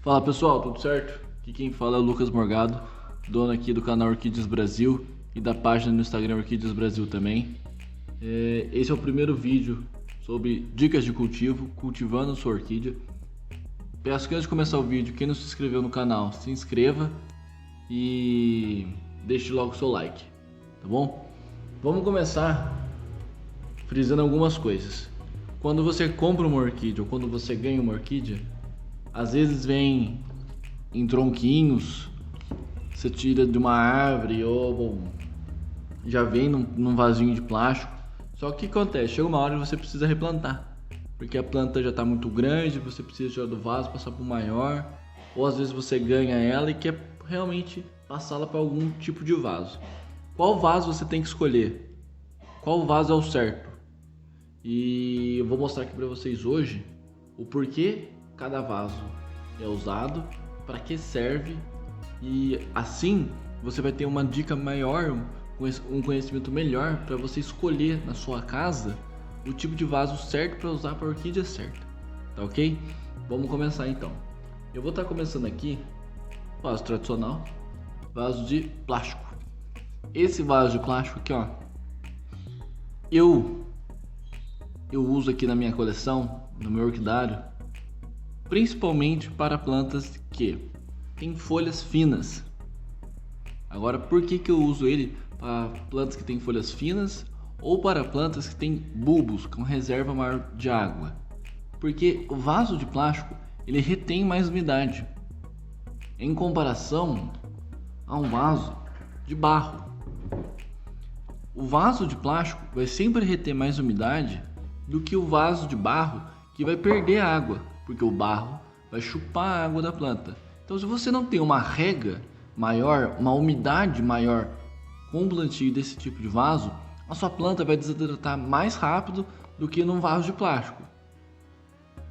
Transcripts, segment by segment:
Fala pessoal, tudo certo? Aqui quem fala é o Lucas Morgado, dono aqui do canal Orquídeas Brasil e da página no Instagram Orquídeas Brasil também. Esse é o primeiro vídeo sobre dicas de cultivo, cultivando sua orquídea. Peço que antes de começar o vídeo, quem não se inscreveu no canal, se inscreva e deixe logo o seu like, tá bom? Vamos começar frisando algumas coisas. Quando você compra uma orquídea ou quando você ganha uma orquídea, às vezes vem em tronquinhos, você tira de uma árvore ou já vem num vasinho de plástico. Só que o que acontece? Chega uma hora que você precisa replantar, porque a planta já está muito grande, você precisa tirar do vaso, passar para o maior, ou às vezes você ganha ela e quer realmente passá-la para algum tipo de vaso. Qual vaso você tem que escolher? Qual vaso é o certo? E eu vou mostrar aqui para vocês hoje o porquê cada vaso é usado, para que serve, e assim você vai ter uma dica maior, um conhecimento melhor para você escolher na sua casa o tipo de vaso certo para usar para a orquídea certa, tá ok? Vamos começar então. Eu vou estar começando aqui, vaso tradicional, vaso de plástico. Esse vaso de plástico aqui, ó, eu uso aqui na minha coleção, no meu orquidário, principalmente para plantas que têm folhas finas. Agora, por que eu uso ele para plantas que têm folhas finas ou para plantas que têm bulbos com reserva maior de água? Porque o vaso de plástico ele retém mais umidade em comparação a um vaso de barro. O vaso de plástico vai sempre reter mais umidade do que o vaso de barro, que vai perder água, porque o barro vai chupar a água da planta. Então, se você não tem uma rega maior, uma umidade maior com o plantio desse tipo de vaso, a sua planta vai desidratar mais rápido do que num vaso de plástico.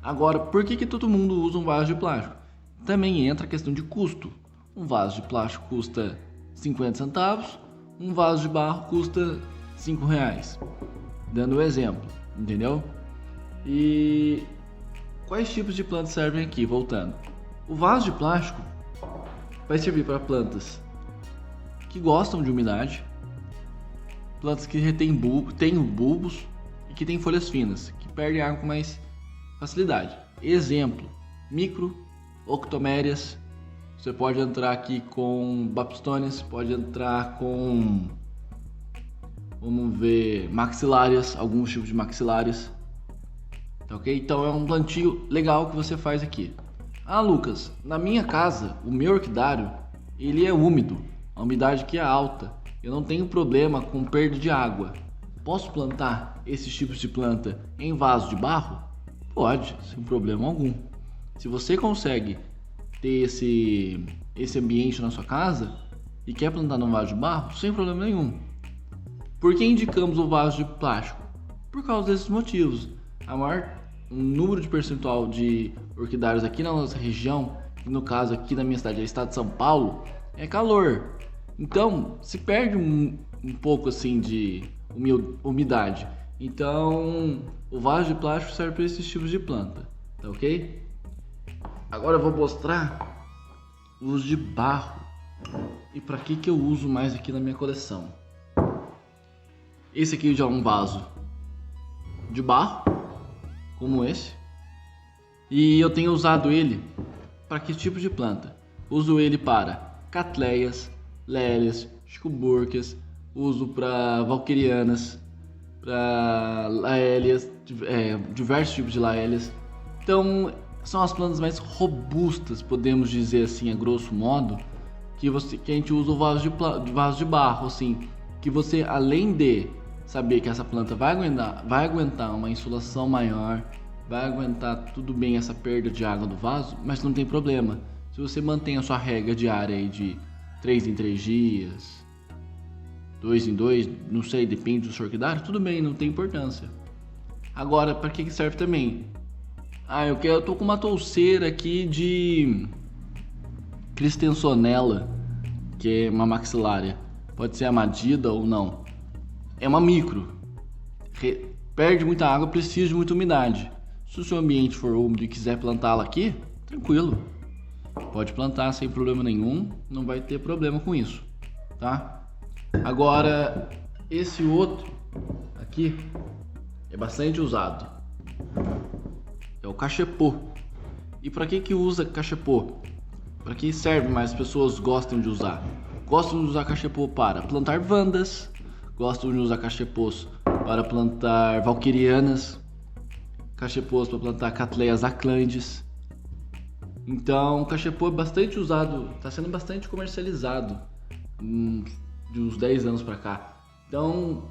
Agora, por que todo mundo usa um vaso de plástico? Também entra a questão de custo. Um vaso de plástico custa 50 centavos, um vaso de barro custa R$5, dando um exemplo, entendeu? E quais tipos de plantas servem aqui? Voltando, o vaso de plástico vai servir para plantas que gostam de umidade, plantas que retêm têm bulbos e que têm folhas finas, que perdem água com mais facilidade. Exemplo, micro octomérias. Você pode entrar aqui com baptistônias, pode entrar com, vamos ver, maxilárias, alguns tipos de maxilárias. Tá ok? Então é um plantio legal que você faz aqui. Ah, Lucas, na minha casa, o meu orquidário, ele é úmido, a umidade aqui é alta, eu não tenho problema com perda de água. Posso plantar esses tipos de planta em vaso de barro? Pode, sem problema algum. Se você consegue ter esse ambiente na sua casa e quer plantar num vaso de barro, sem problema nenhum. Por que indicamos o vaso de plástico? Por causa desses motivos. O número de percentual de orquidários aqui na nossa região, no caso aqui na minha cidade, é o estado de São Paulo, é calor. Então se perde um pouco assim de umidade. Então o vaso de plástico serve para esses tipos de planta, tá ok? Agora eu vou mostrar os de barro e para que eu uso mais aqui na minha coleção. Esse aqui já é um vaso de barro, como esse, e eu tenho usado ele para que tipo de planta? Uso ele para catleias, lélias, chicoburcas, uso para valquirianas, para laélias, diversos tipos de laélias. Então são as plantas mais robustas, podemos dizer assim, a grosso modo, que a gente usa o vaso de barro, assim, que você, além de saber que essa planta vai aguentar uma insolação maior, vai aguentar tudo bem essa perda de água do vaso, mas não tem problema. Se você mantém a sua rega diária aí de 3 em 3 dias, 2 em 2, não sei, depende do seu orquidário, tudo bem, não tem importância. Agora, para que serve também? Eu tô com uma touceira aqui de Cristensonella, que é uma maxilária. Pode ser a Madida ou não. É uma micro. Perde muita água, precisa de muita umidade. Se o seu ambiente for úmido e quiser plantá-la aqui, tranquilo. Pode plantar sem problema nenhum, não vai ter problema com isso, tá? Agora, esse outro aqui é bastante usado. É o cachepô. E para que usa cachepô? Para que serve mais as pessoas gostam de usar? Gostam de usar cachepô para plantar vandas, gostam de usar cachepôs para plantar valquirianas, cachepôs para plantar catleias aclandes. Então, o cachepô é bastante usado, está sendo bastante comercializado de uns 10 anos para cá. Então,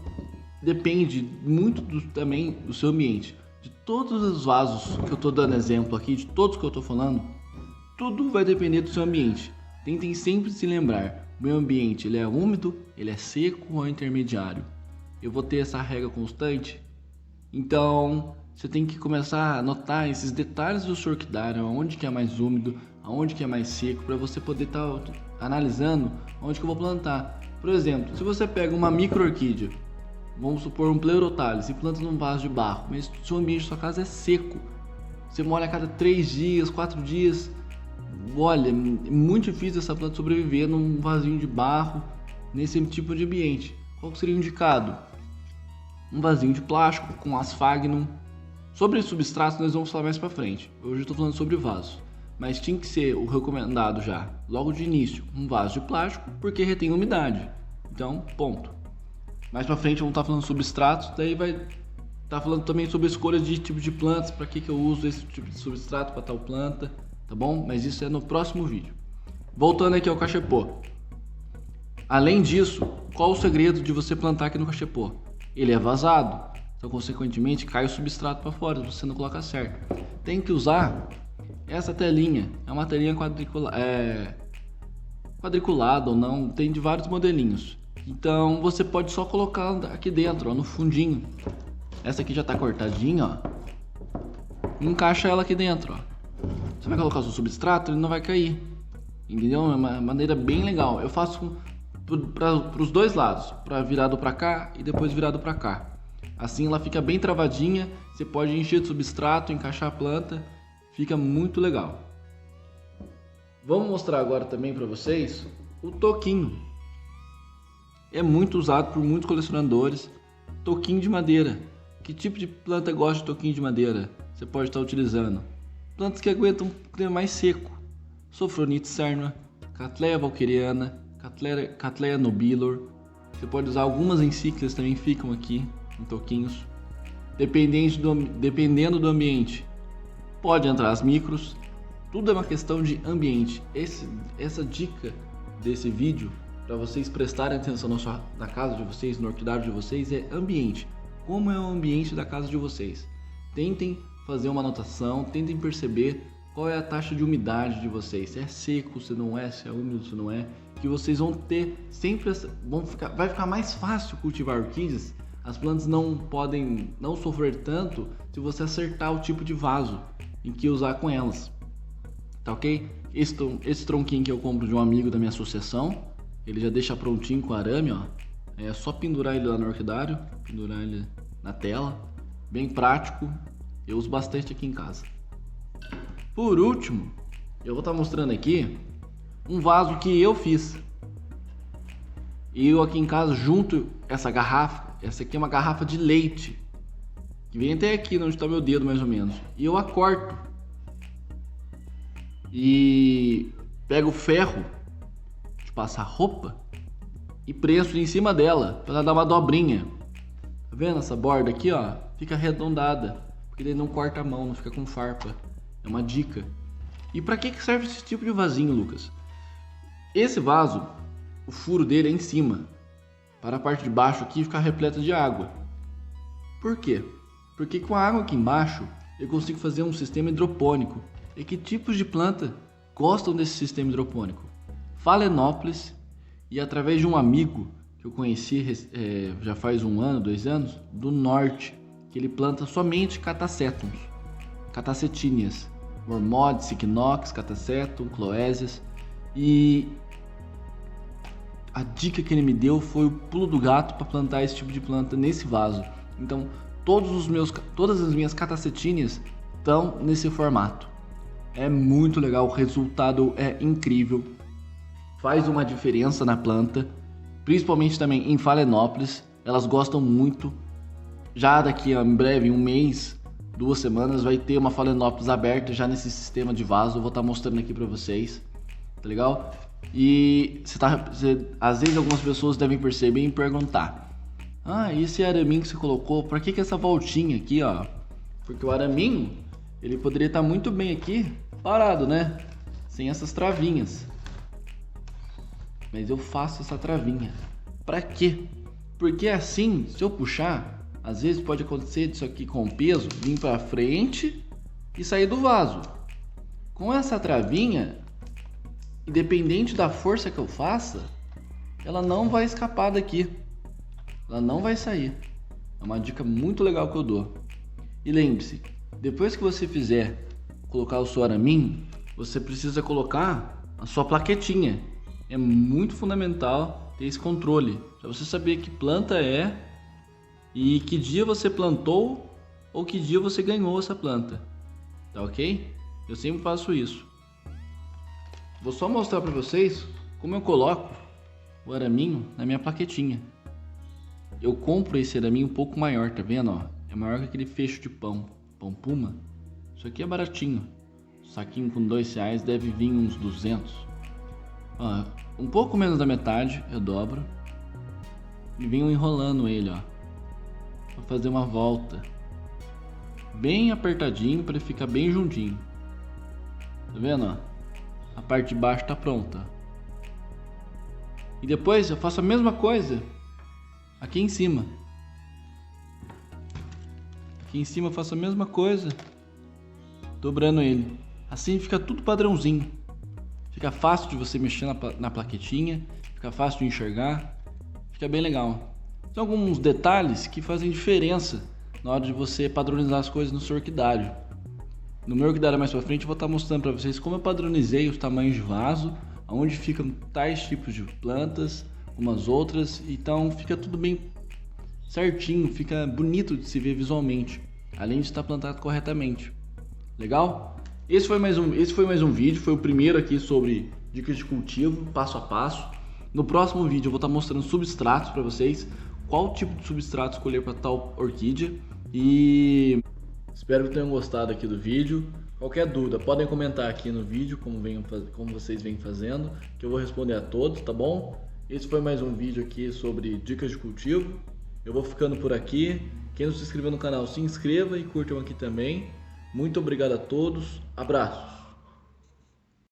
depende muito também do seu ambiente. De todos os vasos que eu estou dando exemplo aqui, de todos que eu estou falando, tudo vai depender do seu ambiente. Tentem sempre se lembrar, o meu ambiente ele é úmido, ele é seco ou intermediário. Eu vou ter essa regra constante, então você tem que começar a notar esses detalhes do seu orquidário, aonde que é mais úmido, aonde que é mais seco, para você poder estar analisando onde que eu vou plantar. Por exemplo, se você pega uma micro-orquídea, vamos supor um Pleurotalis, e planta num vaso de barro, mas o seu ambiente, sua casa é seco, você molha a cada 3 dias, 4 dias, olha, é muito difícil essa planta sobreviver num vasinho de barro, nesse tipo de ambiente. Qual seria o indicado? Um vasinho de plástico com asfagnon. Sobre substratos nós vamos falar mais pra frente. Hoje eu estou falando sobre vasos. Mas tinha que ser o recomendado já, logo de início, um vaso de plástico, porque retém umidade. Então, ponto. Mais pra frente vamos estar falando sobre substratos, daí vai estar falando também sobre escolha de tipo de plantas, para que eu uso esse tipo de substrato para tal planta, tá bom? Mas isso é no próximo vídeo. Voltando aqui ao cachepô. Além disso, qual o segredo de você plantar aqui no cachepô? Ele é vazado. Então, consequentemente, cai o substrato para fora se você não colocar certo. Tem que usar essa telinha. É uma telinha quadriculada ou não, tem de vários modelinhos. Então, você pode só colocar aqui dentro, ó, no fundinho. Essa aqui já está cortadinha, ó. Encaixa ela aqui dentro, ó. Você vai colocar o seu substrato, ele não vai cair. Entendeu? É uma maneira bem legal. Eu faço para os dois lados, para virado para cá e depois virado para cá. Assim ela fica bem travadinha, você pode encher de substrato, encaixar a planta, fica muito legal. Vamos mostrar agora também para vocês o toquinho. É muito usado por muitos colecionadores, toquinho de madeira. Que tipo de planta gosta de toquinho de madeira? Você pode estar utilizando plantas que aguentam um clima mais seco. Sophronites cernua, Cattleya valquiriana, Cattleya nobilor. Você pode usar algumas encíclicas também ficam aqui em toquinhos. Dependendo do ambiente, pode entrar as micros. Tudo é uma questão de ambiente. Essa dica desse vídeo, para vocês prestarem atenção na casa de vocês, no orquidário de vocês, é ambiente. Como é o ambiente da casa de vocês? Tentem fazer uma anotação, tentem perceber qual é a taxa de umidade de vocês. Se é seco, se não é, se é úmido, se não é. Que vocês vão ter sempre vai ficar mais fácil cultivar orquídeas. As plantas não podem não sofrer tanto se você acertar o tipo de vaso em que usar com elas. Tá ok? Esse tronquinho que eu compro de um amigo da minha associação, ele já deixa prontinho com arame, ó. É só pendurar ele lá no orquidário, pendurar ele na tela. Bem prático. Eu uso bastante aqui em casa. Por último, eu vou estar mostrando aqui um vaso que eu fiz. E eu aqui em casa junto essa garrafa. Essa aqui é uma garrafa de leite, que vem até aqui onde está meu dedo mais ou menos. E eu a corto e pego o ferro de passar roupa e presso em cima dela para ela dar uma dobrinha. Tá vendo essa borda aqui, ó? Fica arredondada, porque ele não corta a mão, não fica com farpa. É uma dica. E para que serve esse tipo de vasinho, Lucas? Esse vaso, o furo dele é em cima, para a parte de baixo aqui ficar repleta de água. Por quê? Porque com a água aqui embaixo eu consigo fazer um sistema hidropônico. E que tipos de planta gostam desse sistema hidropônico? Phalaenopsis, e através de um amigo que eu conheci já faz 1 ano, 2 anos, do norte, que ele planta somente catacetums, catacetíneas, Mormode, Cycnops, Catacetum, Cloésias. E a dica que ele me deu foi o pulo do gato para plantar esse tipo de planta nesse vaso. Então todas as minhas catacetíneas estão nesse formato. É muito legal, o resultado é incrível. Faz uma diferença na planta, principalmente também em Phalaenopsis. Elas gostam muito. Já daqui a em breve, um mês, 2 semanas, vai ter uma Phalaenopsis aberta já nesse sistema de vaso. Eu vou estar mostrando aqui pra vocês, tá legal? E às vezes algumas pessoas devem perceber e perguntar: ah, e esse araminho que você colocou, pra que essa voltinha aqui, ó? Porque o araminho, ele poderia estar muito bem aqui, parado, né? Sem essas travinhas. Mas eu faço essa travinha. Pra quê? Porque assim, se eu puxar, às vezes pode acontecer disso aqui com o peso vir pra frente e sair do vaso. Com essa travinha, independente da força que eu faça, ela não vai escapar daqui. Ela não vai sair. É uma dica muito legal que eu dou. E lembre-se, depois que você fizer colocar o seu araminho, você precisa colocar a sua plaquetinha. É muito fundamental ter esse controle, para você saber que planta é e que dia você plantou ou que dia você ganhou essa planta. Tá ok? Eu sempre faço isso. Vou só mostrar para vocês como eu coloco o araminho na minha plaquetinha. Eu compro esse araminho um pouco maior, tá vendo? Ó? É maior que aquele fecho de pão Puma. Isso aqui é baratinho. Saquinho com R$2 deve vir uns 200. Ó, um pouco menos da metade eu dobro e venho enrolando ele, ó, para fazer uma volta bem apertadinho para ele ficar bem juntinho. Tá vendo? Ó? A parte de baixo tá pronta. E depois eu faço a mesma coisa aqui em cima. Aqui em cima eu faço a mesma coisa, dobrando ele. Assim fica tudo padrãozinho. Fica fácil de você mexer na plaquetinha, fica fácil de enxergar, fica bem legal. Tem alguns detalhes que fazem diferença na hora de você padronizar as coisas no seu orquidário. No meu orquidário mais pra frente eu vou estar mostrando para vocês como eu padronizei os tamanhos de vaso, aonde ficam tais tipos de plantas, umas outras, então fica tudo bem certinho, fica bonito de se ver visualmente, além de estar plantado corretamente. Legal? Esse foi mais um vídeo, foi o primeiro aqui sobre dicas de cultivo, passo a passo. No próximo vídeo eu vou estar mostrando substratos para vocês, qual tipo de substrato escolher para tal orquídea. E espero que tenham gostado aqui do vídeo. Qualquer dúvida, podem comentar aqui no vídeo, como vocês vêm fazendo, que eu vou responder a todos, tá bom? Esse foi mais um vídeo aqui sobre dicas de cultivo. Eu vou ficando por aqui. Quem não se inscreveu no canal, se inscreva e curtam aqui também. Muito obrigado a todos. Abraços.